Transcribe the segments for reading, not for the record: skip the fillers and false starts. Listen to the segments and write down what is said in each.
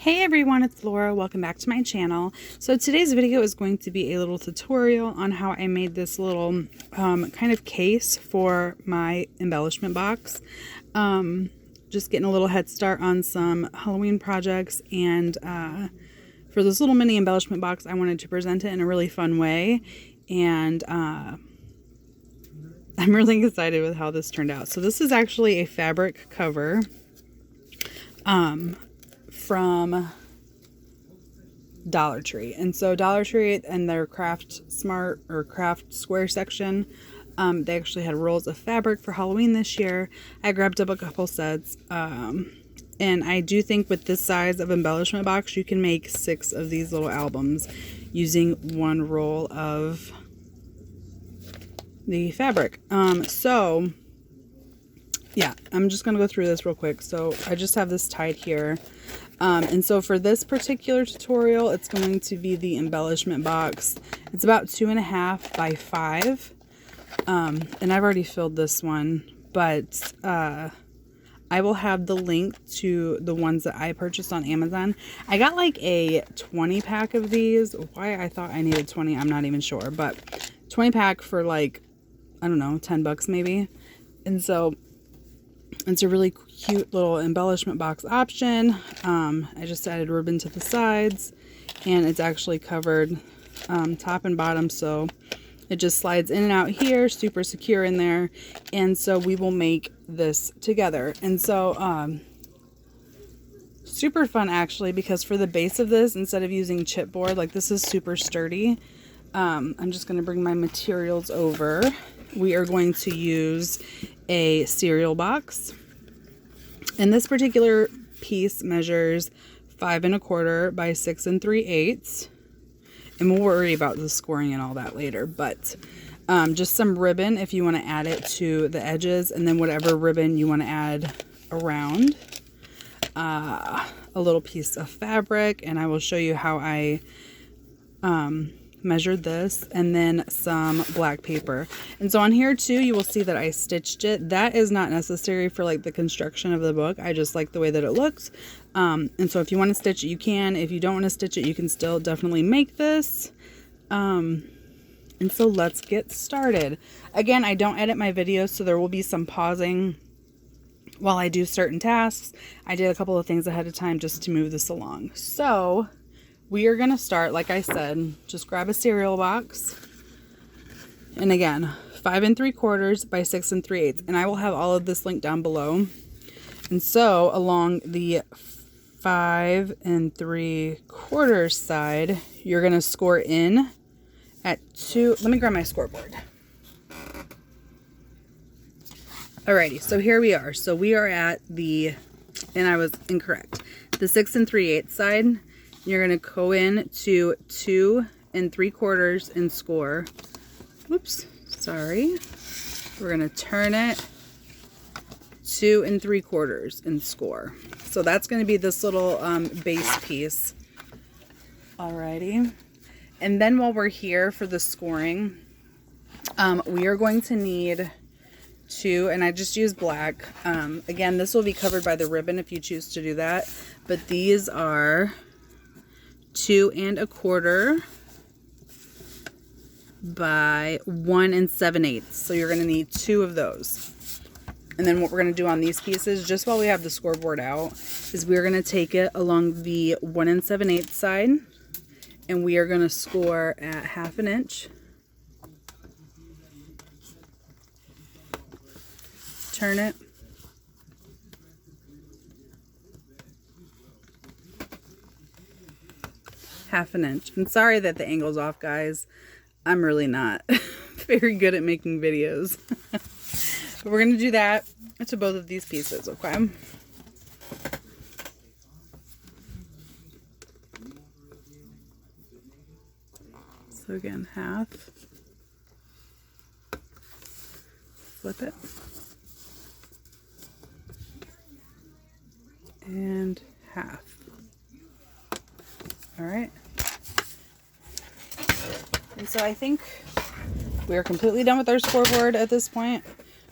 Hey everyone, it's Laura. Welcome back to my channel. So today's video is going to be a little tutorial on how I made this little kind of case for my embellishment box. Just getting a little head start on some Halloween projects, and for this little mini embellishment box I wanted to present it in a really fun way, and I'm really excited with how this turned out. So this is actually a fabric cover from Dollar Tree. And so Dollar Tree and their Craft Smart or Craft Square section, they actually had rolls of fabric for Halloween this year. I grabbed up a couple sets, and I do think with this size of embellishment box you can make 6 of these little albums using one roll of the fabric. So yeah, I'm just gonna go through this real quick. So I just have this tied here. And so for this particular tutorial, it's going to be the embellishment box. It's about 2.5 by 5. And I've already filled this one, but I will have the link to the ones that I purchased on Amazon. I got like a 20 pack of these. Why I thought I needed 20, I'm not even sure, but 20 pack for like, I don't know, 10 bucks maybe. And so it's a really cute little embellishment box option. I just added ribbon to the sides, and it's actually covered top and bottom, so it just slides in and out here, super secure in there. And so we will make this together. And so super fun actually, because for the base of this, instead of using chipboard, like this is super sturdy. I'm just going to bring my materials over. We are going to use a cereal box, and this particular piece measures 5 1/4 by 6 3/8, and we'll worry about the scoring and all that later. But just some ribbon if you want to add it to the edges, and then whatever ribbon you want to add around. A little piece of fabric, and I will show you how I measured this, and then some black paper. And so on here too, you will see that I stitched it. That is not necessary for like the construction of the book. I just like the way that it looks. And so if you want to stitch it, you can. If you don't want to stitch it, you can still definitely make this. And so let's get started. Again, I don't edit my videos, so there will be some pausing while I do certain tasks. I did a couple of things ahead of time just to move this along. So we are going to start, like I said, just grab a cereal box. And again, 5 3/4 by 6 3/8. And I will have all of this linked down below. And so along the 5 3/4 side, you're going to score in at 2. Let me grab my scoreboard. Alrighty, so here we are. So we are at the, and I was incorrect, the 6 3/8 side. You're going to go in to 2 3/4 and score. Oops, sorry. We're going to turn it 2 3/4 and score. So that's going to be this little base piece. Alrighty. And then while we're here for the scoring, we are going to need 2, and I just use black. Again, this will be covered by the ribbon if you choose to do that. But these are 2 1/4 by 1 7/8. So you're going to need 2 of those. And then what we're going to do on these pieces, just while we have the scoreboard out, is we're going to take it along the 1 7/8 side, and we are going to score at 1/2 inch. Turn it. Half an inch. I'm sorry that the angle's off, guys. I'm really not very good at making videos. But we're going to do that to both of these pieces, okay? So again, half. Flip it. And half. All right. And so I think we are completely done with our scoreboard at this point.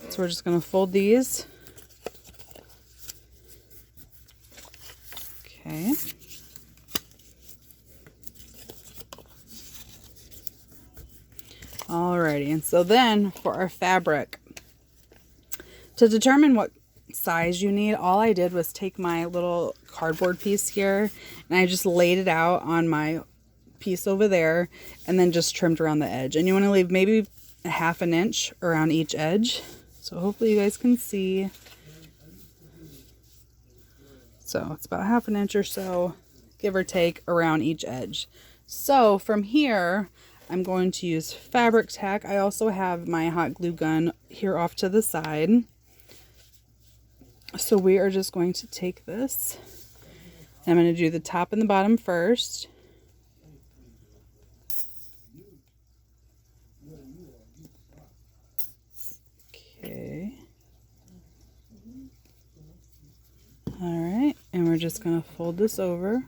So we're just going to fold these. Okay. Alrighty, and so then for our fabric, to determine what size you need, all I did was take my little cardboard piece here and I just laid it out on my piece over there and then just trimmed around the edge. And you want to leave maybe a 1/2 inch around each edge. So hopefully you guys can see. So it's about 1/2 inch or so, give or take, around each edge. So from here, I'm going to use fabric tack. I also have my hot glue gun here off to the side. So we are just going to take this. I'm going to do the top and the bottom first. Okay. Alright, and we're just going to fold this over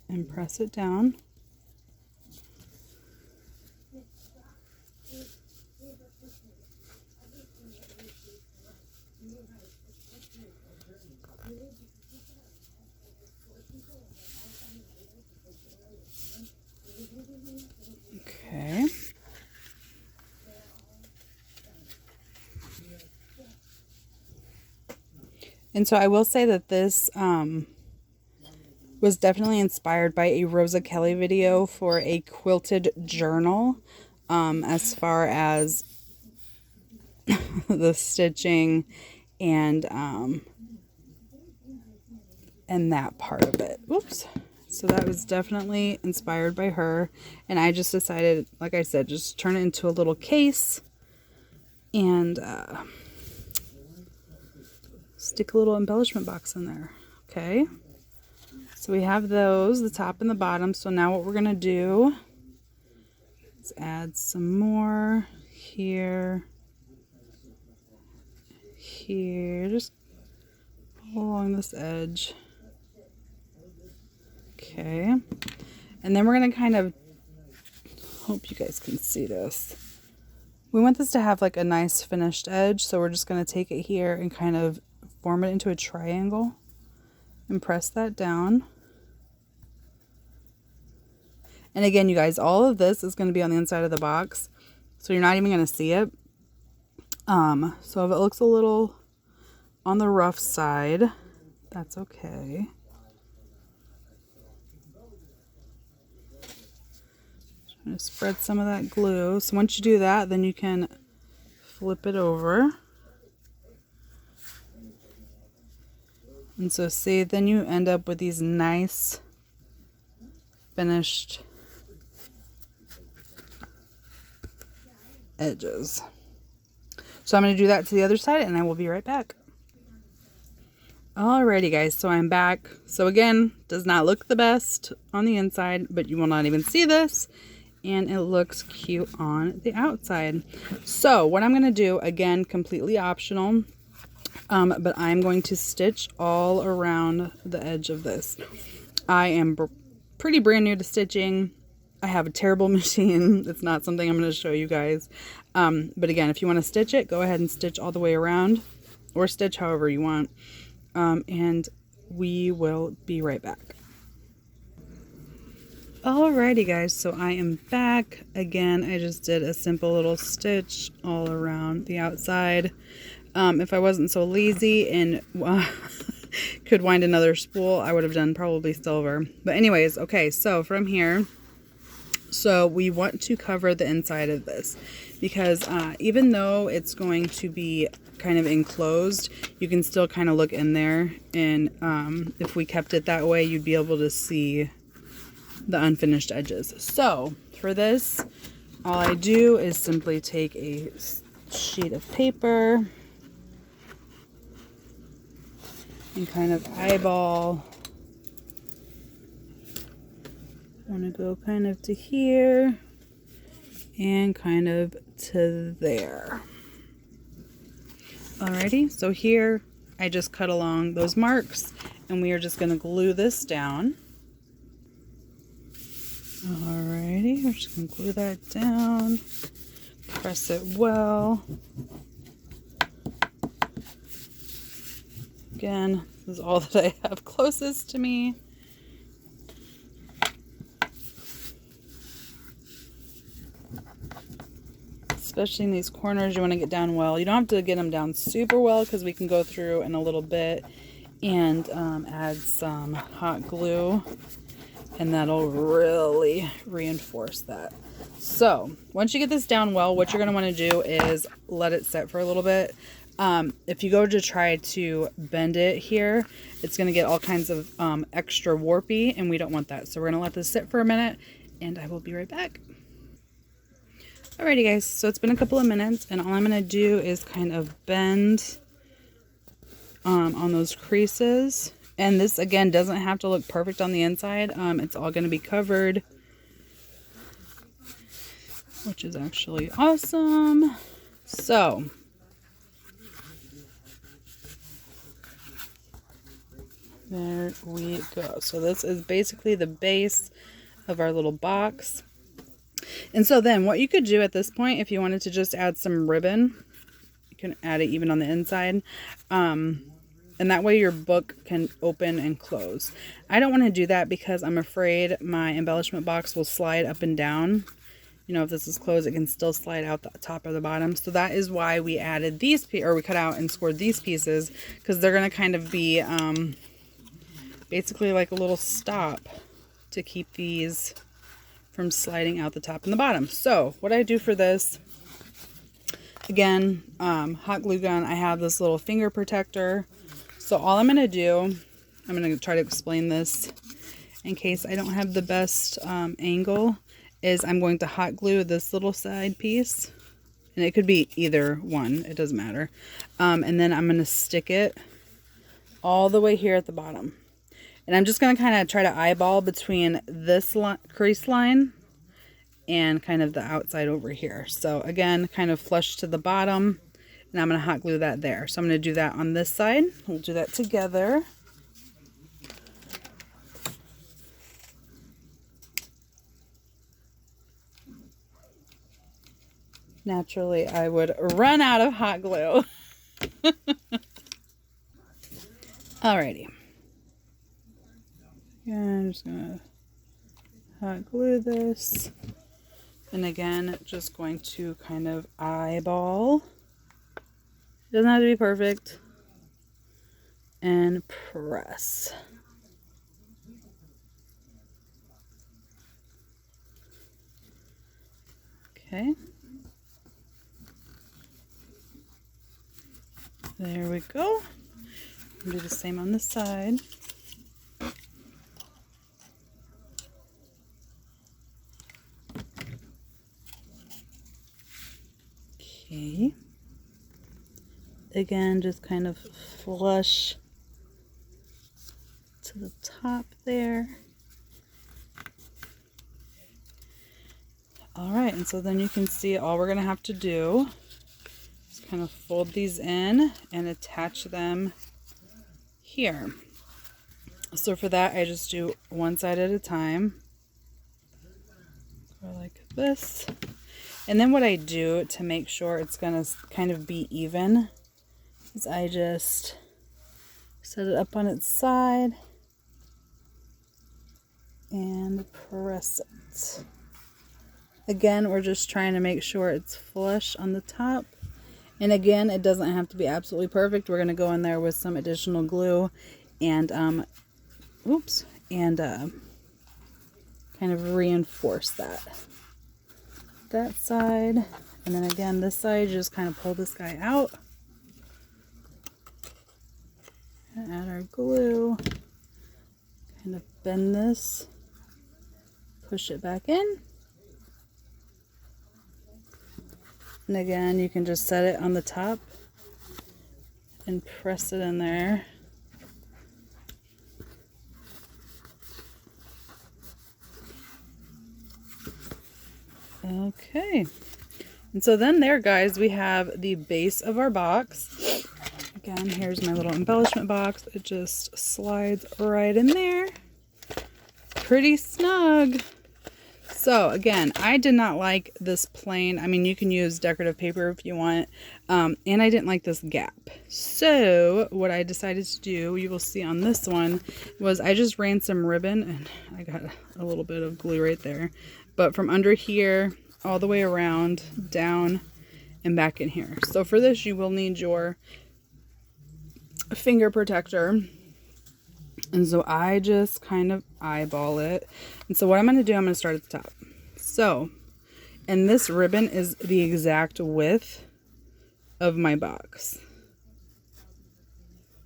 and press it down. Okay. And so I will say that this was definitely inspired by a Rosa Kelly video for a quilted journal, as far as the stitching and that part of it. Oops. So that was definitely inspired by her. And I just decided, like I said, just turn it into a little case and stick a little embellishment box in there. Okay. So we have those, the top and the bottom. So now what we're going to do is add some more here, here, just along this edge. Okay, and then we're going to kind of, hope you guys can see this. We want this to have like a nice finished edge, so we're just going to take it here and kind of form it into a triangle and press that down. And again, you guys, all of this is going to be on the inside of the box, so you're not even going to see it. So if it looks a little on the rough side, that's okay. I'm going to spread some of that glue. So once you do that, then you can flip it over. And so see, then you end up with these nice finished edges. So I'm going to do that to the other side and I will be right back. Alrighty guys, so I'm back. So again, does not look the best on the inside, but you will not even see this. And it looks cute on the outside. So what I'm going to do, again, completely optional, but I'm going to stitch all around the edge of this. I am pretty brand new to stitching. I have a terrible machine. It's not something I'm going to show you guys. But again, if you want to stitch it, go ahead and stitch all the way around, or stitch however you want. And we will be right back. Alrighty guys, so I am back again. I just did a simple little stitch all around the outside. If I wasn't so lazy and could wind another spool, I would have done probably silver. But anyways, okay, so from here, so we want to cover the inside of this because even though it's going to be kind of enclosed, you can still kind of look in there, and if we kept it that way, you'd be able to see the unfinished edges. So for this, all I do is simply take a sheet of paper and kind of eyeball. I want to go kind of to here and kind of to there. Alrighty, so here I just cut along those marks and we are just going to glue this down. Alrighty, we're just going to glue that down, press it well. Again, this is all that I have closest to me. especially in these corners, you want to get down well. You don't have to get them down super well because we can go through in a little bit and add some hot glue, and that'll really reinforce that. So once you get this down well, what you're going to want to do is let it set for a little bit. If you go to try to bend it here, it's going to get all kinds of extra warpy, and we don't want that. So we're going to let this sit for a minute, and I will be right back. Alrighty guys, so it's been a couple of minutes, and all I'm going to do is kind of bend on those creases. And this, again, doesn't have to look perfect on the inside. It's all going to be covered, which is actually awesome. So there we go. So this is basically the base of our little box. And so then what you could do at this point, if you wanted to just add some ribbon, you can add it even on the inside. And that way your book can open and close. I don't want to do that because I'm afraid my embellishment box will slide up and down. You know, if this is closed, it can still slide out the top or the bottom. So that is why we added these, or we cut out and scored these pieces, because they're going to kind of be basically like a little stop to keep these from sliding out the top and the bottom. So what I do for this, again, hot glue gun, I have this little finger protector. So all I'm going to do, I'm going to try to explain this in case I don't have the best angle, is I'm going to hot glue this little side piece, and it could be either one, it doesn't matter. And then I'm going to stick it all the way here at the bottom. And I'm just going to kind of try to eyeball between this crease line and kind of the outside over here. So again, kind of flush to the bottom. And I'm going to hot glue that there. So I'm going to do that on this side. We'll do that together. Naturally, I would run out of hot glue. Alrighty. Yeah, I'm just going to hot glue this. And again, just going to kind of eyeball. It doesn't have to be perfect. And press. Okay. There we go. Do the same on this side. Okay. Again, just kind of flush to the top there. All right, and so then you can see all we're gonna have to do is kind of fold these in and attach them here. So for that, I just do one side at a time. Go like this. And then what I do to make sure it's gonna kind of be even is I just set it up on its side and press it. Again, we're just trying to make sure it's flush on the top. And again, it doesn't have to be absolutely perfect. We're going to go in there with some additional glue and, kind of reinforce that side. And then again, this side, just kind of pull this guy out. And add our glue. Kind of bend this. Push it back in. And again, you can just set it on the top and press it in there. Okay. And so then there, guys, we have the base of our box. Again, here's my little embellishment box. It just slides right in there. Pretty snug. So again, I did not like this plain. I mean, you can use decorative paper if you want. And I didn't like this gap. So what I decided to do, you will see on this one, was I just ran some ribbon, and I got a little bit of glue right there. But from under here, all the way around, down, and back in here. So for this, you will need your finger protector. And so I just kind of eyeball it. And so what I'm going to do, I'm going to start at the top. So, and this ribbon is the exact width of my box.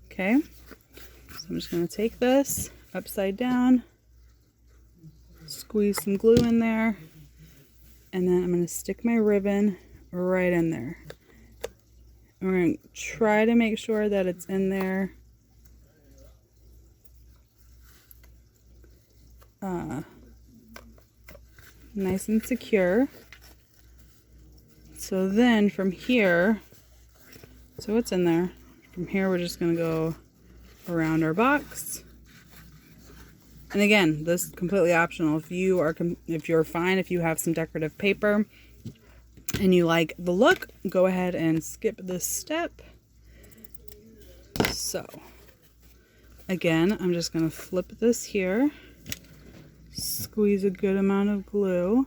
Okay. So I'm just going to take this upside down, squeeze some glue in there, and then I'm going to stick my ribbon right in there. And we're going to try to make sure that it's in there nice and secure. So then from here, so it's in there. From here, we're just going to go around our box. And again, this is completely optional. If you're fine, if you have some decorative paper and you like the look, go ahead and skip this step. So again, I'm just going to flip this here, squeeze a good amount of glue,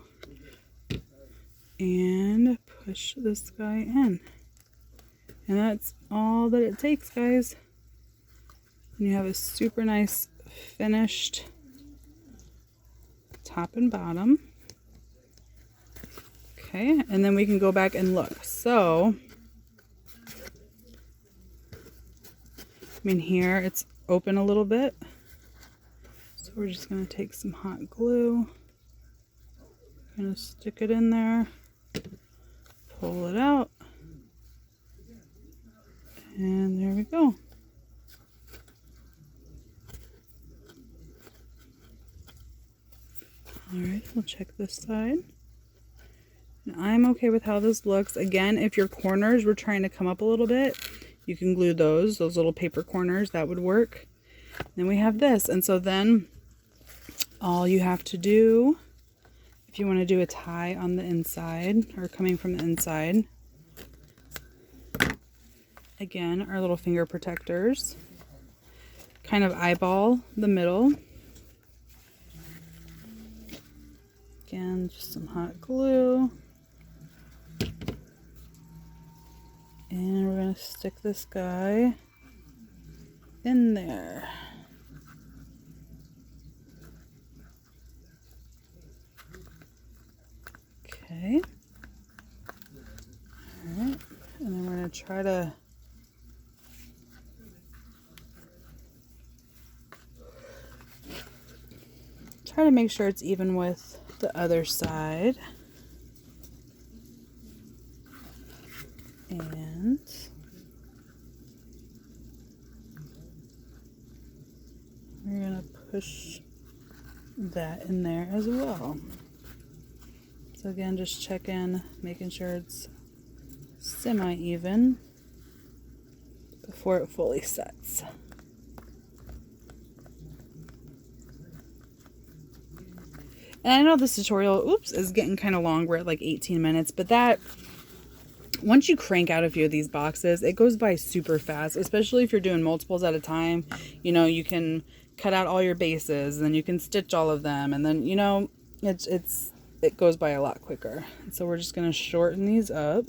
and push this guy in. And that's all that it takes, guys. And you have a super nice finished top and bottom. Okay, and then we can go back and look. So, I mean, here it's open a little bit. So we're just going to take some hot glue. Going to stick it in there. Pull it out. And there we go. Alright, we'll check this side. And I'm okay with how this looks. Again, if your corners were trying to come up a little bit, you can glue those little paper corners. That would work. Then we have this. And so then all you have to do, if you want to do a tie on the inside or coming from the inside, again, our little finger protectors, kind of eyeball the middle. Again, just some hot glue. And we're going to stick this guy in there. Okay. Alright. And then we're going to try to make sure it's even with the other side. And we're going to push that in there as well. So again, just check in, making sure it's semi-even before it fully sets. And I know this tutorial, is getting kind of long. We're at like 18 minutes, but that, once you crank out a few of these boxes, it goes by super fast, especially if you're doing multiples at a time. You know, you can cut out all your bases, and then you can stitch all of them, and then, you know, it goes by a lot quicker. So we're just going to shorten these up.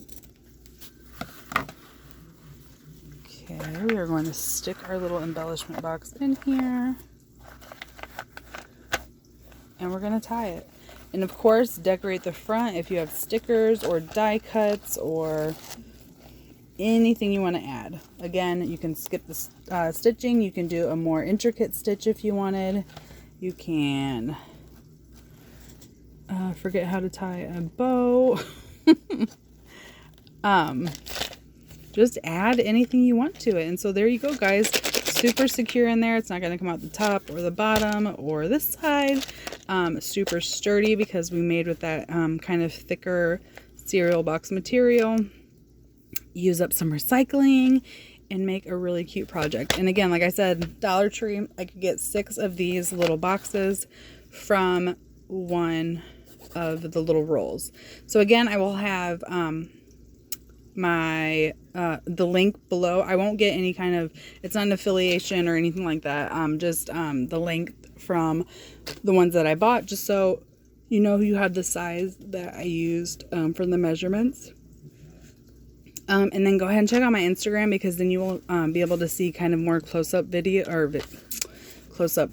Okay, we are going to stick our little embellishment box in here. And we're going to tie it. And of course, decorate the front if you have stickers or die cuts or anything you want to add. Again, you can skip the stitching. You can do a more intricate stitch if you wanted. You can forget how to tie a bow. Just add anything you want to it. And so there you go, guys. Super secure in there. It's not going to come out the top or the bottom or this side. Super sturdy because we made with that kind of thicker cereal box material. Use up some recycling and make a really cute project. And again, like I said, Dollar Tree, I could get 6 of these little boxes from one of the little rolls. So again, I will have the link below. I won't get any kind of, it's not an affiliation or anything like that. Just the link from the ones that I bought, just so you know you have the size that I used from the measurements. And then go ahead and check out my Instagram, because then you will be able to see kind of more close-up video or close-up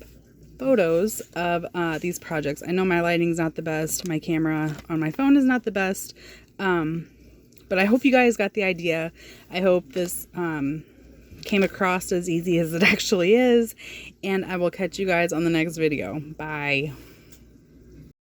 photos of these projects. I know my lighting's not the best. My camera on my phone is not the best. But I hope you guys got the idea. I hope this came across as easy as it actually is. And I will catch you guys on the next video. Bye.